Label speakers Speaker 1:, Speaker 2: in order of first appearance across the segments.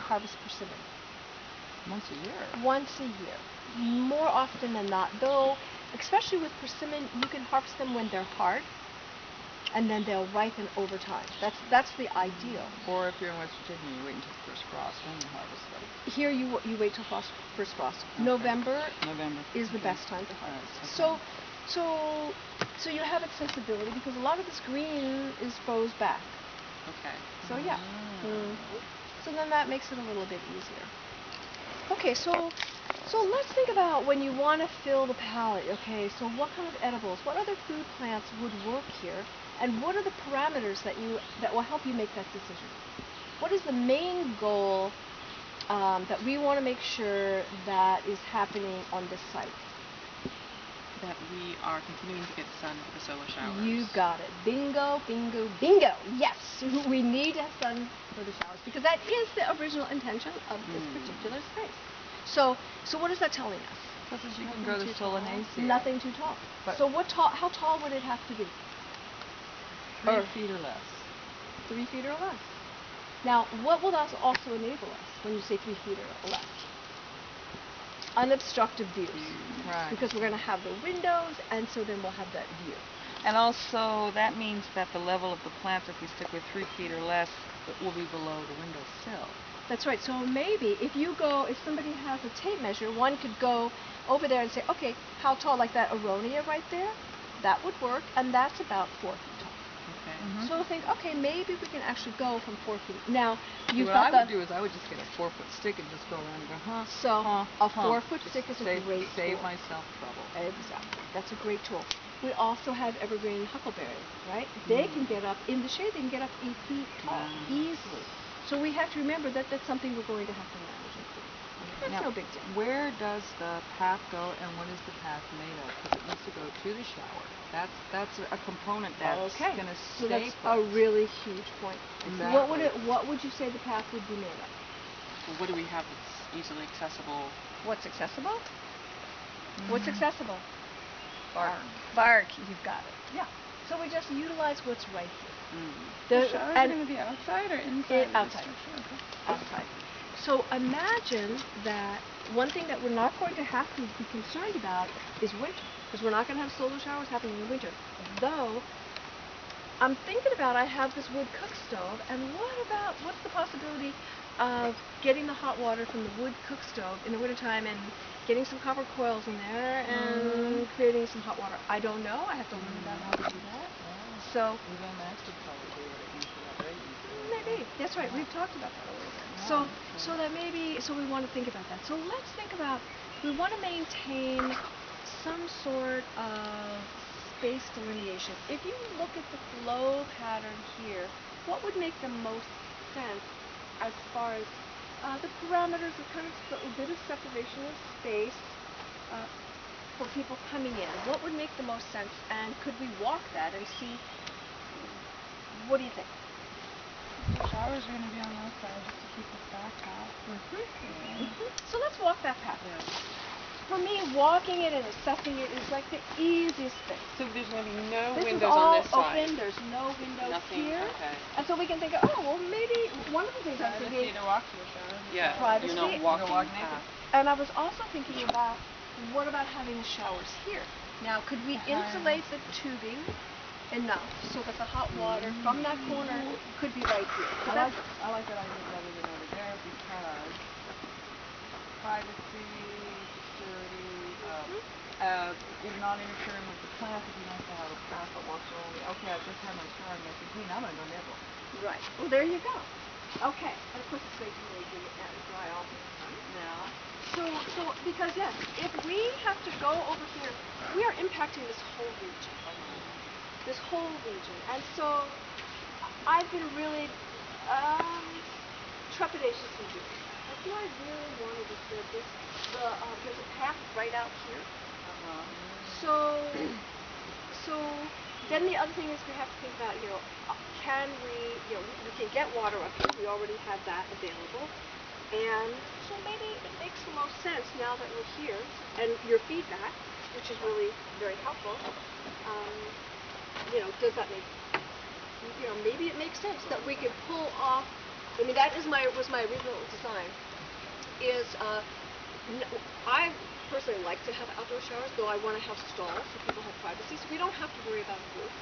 Speaker 1: harvest persimmon?
Speaker 2: Once a year.
Speaker 1: Once a year. More often than not. Though, especially with persimmon, you can harvest them when they're hard, and then they'll ripen over time. That's the ideal.
Speaker 2: Or if you're in West Virginia, you wait until first frost, then you harvest them.
Speaker 1: Here you wait till first frost.
Speaker 2: Okay.
Speaker 1: November
Speaker 2: November
Speaker 1: is the best time to harvest. Right. So you have accessibility because a lot of this green is froze back.
Speaker 2: Okay.
Speaker 1: So yeah. So then that makes it a little bit easier. Okay, so let's think about when you want to fill the palate. Okay, so what kind of edibles, what other food plants would work here, and what are the parameters that will help you make that decision? What is the main goal that we want to make sure that is happening on this site?
Speaker 3: That we are continuing to get sun for the solar showers.
Speaker 1: You got it. Bingo, bingo, bingo. Yes, we need to have sun for the showers because that is the original intention of this particular space. So what is that telling us?
Speaker 2: Because you can grow the Solanaceae.
Speaker 1: Nothing too tall. So how tall would it have to be?
Speaker 2: 3 feet or less.
Speaker 1: 3 feet or less. Now, what will that also enable us when you say 3 feet or less? Unobstructed views.
Speaker 2: Right.
Speaker 1: Because we're going to have the windows, and so then we'll have that view.
Speaker 2: And also, that means that the level of the plants, if we stick with 3 feet or less, will be below the windowsill.
Speaker 1: That's right. So maybe if somebody has a tape measure, one could go over there and say, okay, how tall, like that aronia right there? That would work, and that's about 4 feet tall.
Speaker 2: Okay.
Speaker 1: So we'll think, okay, maybe we can actually go from 4 feet. Now,
Speaker 2: what I would do is I would just get a 4-foot stick and just go around and go,
Speaker 1: a 4-foot stick is a great tool.
Speaker 2: Save myself trouble.
Speaker 1: Exactly. That's a great tool. We also have evergreen huckleberry, right? They can get up, in the shade, they can get up 8 feet tall, easily. So we have to remember that that's something we're going to have to manage. That's no big deal.
Speaker 2: Where does the path go, and what is the path made of? Because it needs to go to the shower. That's a component that's going to stay.
Speaker 1: So that's a really huge point.
Speaker 2: Exactly.
Speaker 1: What would you say the path would be made of?
Speaker 3: Well, what do we have that's easily accessible?
Speaker 1: What's accessible? What's accessible?
Speaker 2: Bark.
Speaker 1: You've got it. Yeah. So we just utilize what's right here.
Speaker 3: The shower is going to be outside or inside?
Speaker 1: Outside. Outside. So imagine that one thing that we're not going to have to be concerned about is winter, because we're not going to have solar showers happening in the winter. Though, I'm thinking about, I have this wood cook stove, and what's the possibility of getting the hot water from the wood cook stove in the wintertime and getting some copper coils in there and creating some hot water? I don't know. I have to learn about how to do that. So
Speaker 2: even that could probably be able to answer that very easily.
Speaker 1: Maybe. That's right. We've talked about that a little bit. So we want to think about that. So let's think about, we want to maintain some sort of space delineation. If you look at the flow pattern here, what would make the most sense as far as the parameters of kind of a bit of separation of space for people coming in? What would make the most sense, and could we walk that and see, what do you think?
Speaker 3: The showers are going to be on that side just to keep us back out.
Speaker 1: So let's walk that path. For me, walking it and assessing it is like the easiest thing.
Speaker 3: So there's going to be no
Speaker 1: This
Speaker 3: windows
Speaker 1: is all
Speaker 3: on this side?
Speaker 1: open. There's no windows here.
Speaker 3: Okay.
Speaker 1: And so we can think, oh, well, maybe one of the things I'm thinking,
Speaker 3: to walk to the shower. Yeah,
Speaker 1: privacy.
Speaker 3: you're not walking naked.
Speaker 1: And I was also thinking about, what about having the showers here? Now, could we insulate the tubing enough so that the hot water from that corner could be right here?
Speaker 2: I like that idea rather than over there, because privacy, security, you're not interfering with the plants. It'd be nice to have a plant that walks around. Okay, I've just had my shower and it's clean. I'm going to go nibble.
Speaker 1: Right. Well, there you go. Okay. And of course, it's going to make it dry off in the sun.
Speaker 2: Yeah.
Speaker 1: So, because yes, if we have to go over here, we are impacting this whole region. This whole region. And so, I've been really trepidatious in doing that. Like, do I really want to disturb this? There's a path right out here. So then the other thing is we have to think about, can we can get water up here. We already have that available. And so maybe it makes the most sense now that we're here, and your feedback, which is really very helpful, does that make, maybe it makes sense that we could pull off I mean, that was my original design. I personally like to have outdoor showers, though I want to have stalls so people have privacy, so we don't have to worry about a roof.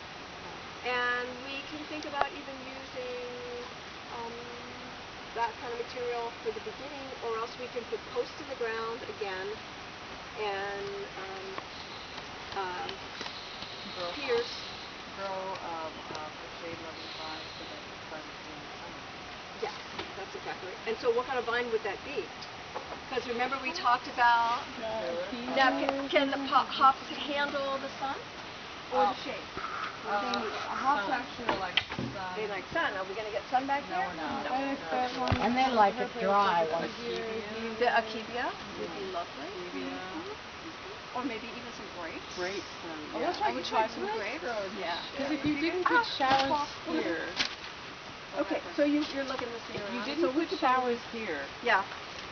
Speaker 1: And we can think about even using that kind of material for the beginning, or else we can put posts in the ground again, and piers.
Speaker 2: Grow the shade-loving vines so that the sun is in the summer.
Speaker 1: Yes, that's exactly right. And so what kind of vine would that be? Because remember we talked about, now can the hops handle the sun or the shade?
Speaker 2: Hops actually like sun.
Speaker 1: They like sun. Are we going to get sun back
Speaker 2: No,
Speaker 1: here?
Speaker 2: we're not.
Speaker 1: No.
Speaker 4: And they like it dry.
Speaker 1: The akebia would be lovely. Or maybe even some grapes.
Speaker 3: Grapes.
Speaker 1: Oh,
Speaker 3: Yeah.
Speaker 1: that's right. I would try some grapes.
Speaker 3: Yeah. Because if you didn't put showers here.
Speaker 1: Okay, so you're looking this
Speaker 3: If
Speaker 1: around.
Speaker 3: you didn't put showers here,
Speaker 1: yeah.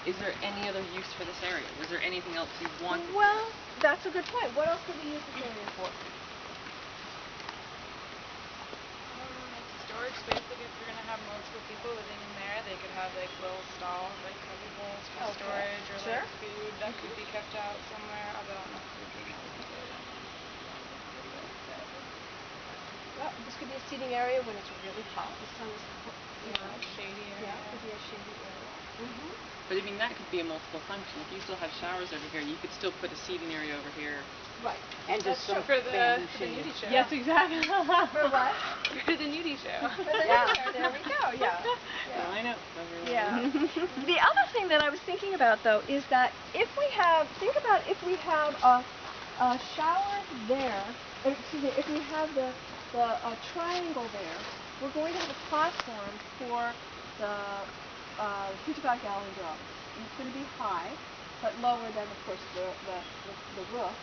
Speaker 3: is there any other use for this area? Was there anything else you wanted?
Speaker 1: Well, that's a good point. What else could we use this area for?
Speaker 5: Storage space, like if you're gonna have multiple people living in there, they could have like little stalls, like coffee bowls for storage, or like food that could be kept out somewhere. Although I don't know if food right now would be good.
Speaker 1: Well, this could be a seating area when it's really hot. The sun is,
Speaker 5: Shady area.
Speaker 1: Yeah, it could be a shady area.
Speaker 3: But I mean, that could be a multiple function. If you still have showers over here, you could still put a seating area over here.
Speaker 1: Right.
Speaker 4: And just some
Speaker 5: For the
Speaker 4: bamboo
Speaker 5: nudie
Speaker 4: shades.
Speaker 5: show.
Speaker 3: Yes, exactly.
Speaker 1: For what?
Speaker 5: For the nudie show.
Speaker 1: Yeah, there we go. Yeah.
Speaker 3: Line up.
Speaker 1: Yeah. The other thing that I was thinking about, though, is that if we have a shower there, excuse me, if we have the triangle there, we're going to have a platform for the 55-gallon drum. And it's going to be high, but lower than, of course, the roof.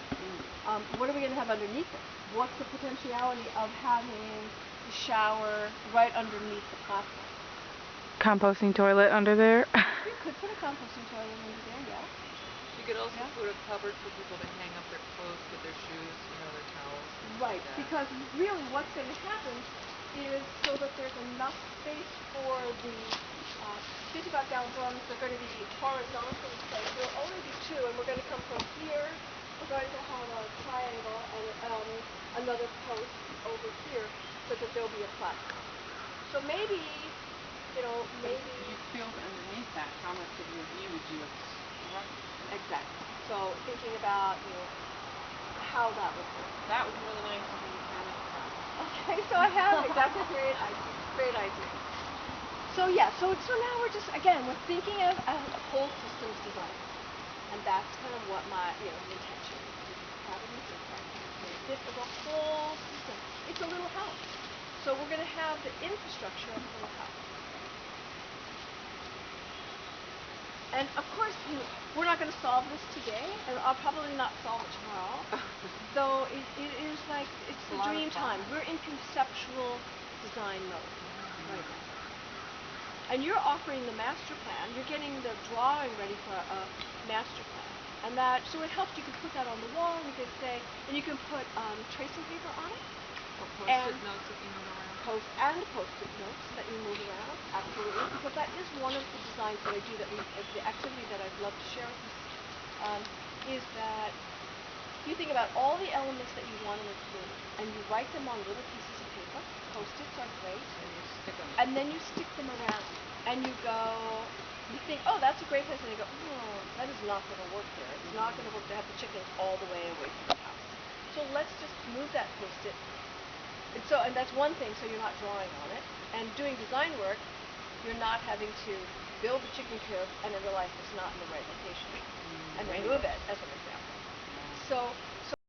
Speaker 1: What are we going to have underneath it? What's the potentiality of having the shower right underneath the platform?
Speaker 5: Composting toilet under there.
Speaker 1: You could put a composting toilet under there, yeah.
Speaker 2: You could also put a cupboard for people to hang up their clothes, put their shoes, their towels.
Speaker 1: Right, because really what's going to happen is so that there's enough space for the 55-gallon drums. They're going to be horizontally placed. There will only be two, and we're going to come from here. We're going to have a triangle and another post over here so that there'll be a platform. So maybe, maybe...
Speaker 3: You filled underneath that, how much of your view would you obstruct?
Speaker 1: Exactly. So thinking about, how that would work.
Speaker 3: That would be really nice if you turn it around.
Speaker 1: Okay, so I have it. That's a great idea. Great idea. So so now we're just, again, we're thinking of a whole systems design. And that's kind of what my, the intention is to have it in here. Fit as a whole system. It's a little house. So we're going to have the infrastructure of a little house. And of course, we're not going to solve this today, and I'll probably not solve it tomorrow. Though it is like, it's the dream time. We're in conceptual design mode right now. And you're offering the master plan. You're getting the drawing ready for a master plan. And so it helps. You can put that on the wall. You can say, and you can put tracing paper on it.
Speaker 2: Post-it notes that you move around.
Speaker 1: Post-it notes that you move around. Absolutely. Because that is one of the designs that I do, the activity that I'd love to share with you, is that you think about all the elements that you want to include, and you write them on little pieces of paper. Post-its are great.
Speaker 2: And you stick them.
Speaker 1: And then you stick them around. And you think, oh, that's a great place. And you go, oh, that is not going to work there. It's not going to work to have the chickens all the way away from the house. So let's just move that post-it. And that's one thing, so you're not drawing on it. And doing design work, you're not having to build the chicken coop and then realize it's not in the right location. And then move it, as an example. So